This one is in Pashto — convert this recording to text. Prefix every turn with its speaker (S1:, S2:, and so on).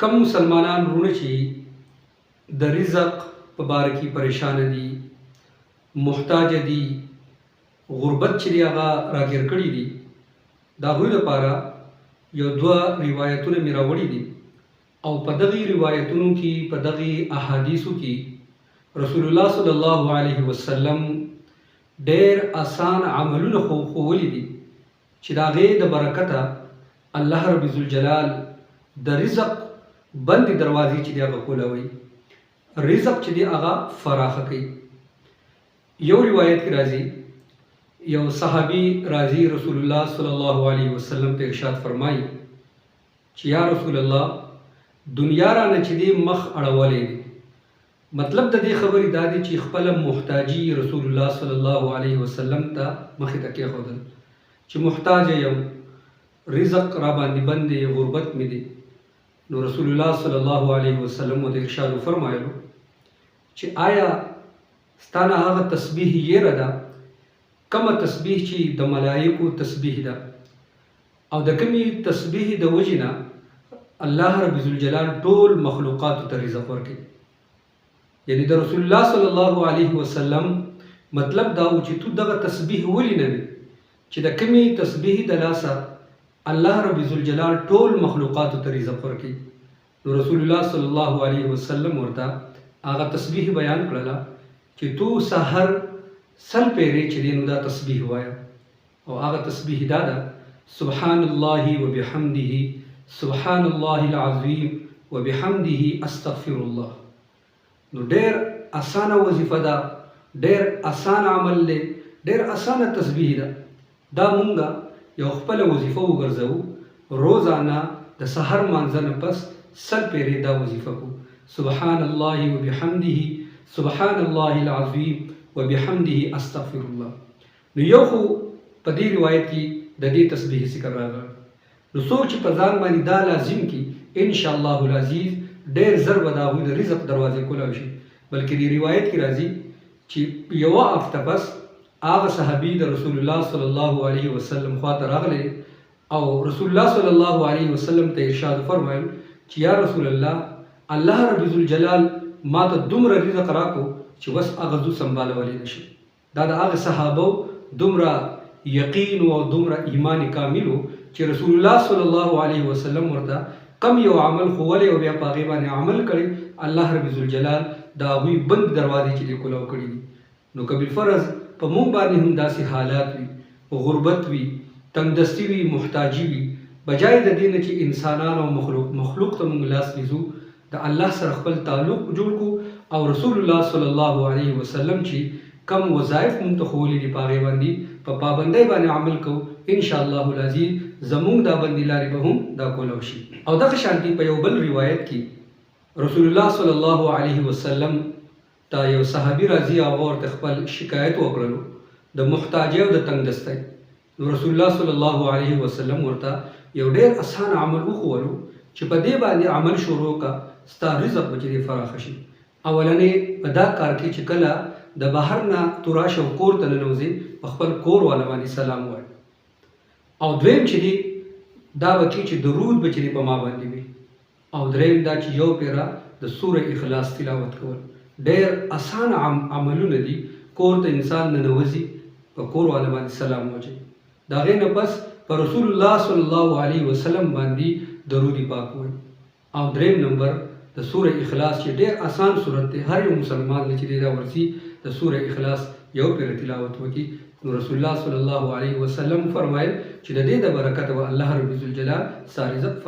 S1: کم مسلمانان وروڼه چې د رزق په باره کې پریشان دي، محتاج دي، غربت چې دی هغه راګیر کړي دي، د هغوی لپاره یو دوه روایتونه مې راوړي دي او په دغې روایتونو کې، په دغې احادیثو کې رسول الله صلی الله علیه وسلم ډېر آسان عملونه ښوولي دي چې د هغې د برکته الله رب ذوالجلال د رزق بندې دروازې چې دی هغه کولوي، رزق چې دی هغه فراخه کوي. یو روایت کې راځي، یو صحابي راځي رسول الله صلی الله علیه وسلم ته ارشاد فرمایي چې یا رسول الله دنیا رانه چې دی مخ اړولی دی. مطلب د دې خبرې دا دی چې خپله محتاجي رسول الله صلی الله علیه وسلم ته مخې ته کېښودل چې محتاج یم، رزق را باندې بند دی، غربت مې دی. نو رسول الله صلی الله علیه وسلم ورته ارشاد وفرمایلو چې آیا ستا نه هغه تسبیح یېره ده، کومه تسبیح چې د ملایکو تسبیح ده او د کومې تسبیح د وجې نه الله رب ذوالجلال ټول مخلوقاتو ته رزق ورکوي. یعنی د رسول الله صلی الله علیه وسلم مطلب دا و چې تو دغه تسبیح ولې نه وي چې د کومې تسبیح د لاسه الله رب ذوالجلال ټول مخلوقاتو ته رزق ورکوي. نو رسول الله صلی الله علیه وسلم ورته هغه تسبیح بیان کړله چې تو سحر سل پیرې چې دی نو دا تسبیح وایه، او هغه تسبیح دا ده سبحان الله وبحمده سبحان الله العظیم وبحمده استغفر الله. نو ډېر اسانه وظیفه ده، ډېر اسان عمل دی، ډېر اسانه تسبیح ده. دا مونږه یو خپله وظیفه وګرځوو، روزانه د سحر مانځه نه پس سل پیرې دا وظیفه کو، سبحان الله وبحمده سبحان الله العظیم وبحمده استغفر الله. نو یو خو په دې روایت کې د دې تسبیح ذکر راغلی. نو څوک چې په ځان باندې دا لازم کړي انشاءالله العزیز ډېر زر به د هغوی د رزق دروازې کولی شي. بلکې دې روایت کې راځي چې یوه هفته پس هغه صحابي د رسول الله صلی الله علیه وسلم خواته راغلی او رسول الله صلی الله علیه وسلم ته ارشاد فرمایل چې یا رسول الله، الله رب ذوالجلال ما ته دومره رزق راکو چې بس هغه زه سنبالولی نه شم. دا د هغه صحابو دومره یقین او دومره ایمان کامل و چې رسول الله صلی الله علیه وسلم ورته کم یو عمل ښوولی او بیا په هغې باندې عمل کړی، الله رب ذوالجلال د هغوی بند دروازې چې دی کولاو کړي دي. نو که بالفرض په موږ باندې هم داسې حالات وي، غربت وي، تنګدستي وي، محتاجي وي، بجای د دې نه چې انسانان او مخلوق ته موږ لاس نیزو، د الله سره خپل تعلق جوړ کړو او رسول الله صلی الله علیه وسلم چې کم وظایف موږ ته ښوولي دي په هغې باندې په پابندۍ باندې عمل کوو، انشاءالله العزیز زموږ دا بندي لارې به هم دا کولو شي. او دغه شانتي په یو بل روایت کې رسول الله صلی الله علیه وسلم ته یو صحابي راځي، هغه ورته خپل شکایت وکړلو د محتاجۍ او د تنګدستۍ. نو رسول الله صلی الله علیه وسلم ورته یو ډېر اسان عمل وښولو چې په دې باندې عمل شروع کا ستا رزق به چې دی فراخه شي. اولنې په دا کار کې چې کله د بهر نه تو راشه او کور ته ننوځې په خپل کور والا باندې سلام وایه. او دویم چې دی دا به کې چې درود به چې دی په ما باندې وي. او دریم دا چې یو پیره د سوره اخلاص تلاوت کول. ډېر اسان عملونه دي. کور ته انسان ننوځي په کور والا باندې سلام واچوي، د هغې نه پس په رسول الله صلی الله علیه وسلم باندې درود پاک وایي. او دریم نمبر د سوره اخلاص چې ډېر اسان صورت دی، هر یو مسلمان چې دی دا ورسي د سوره اخلاص یو پیره تلاوت وکړي. نو رسول الله صلی الله علیه وسلم فرمایل چې د دې د برکته به الله رب ذوالجلال ستا رزق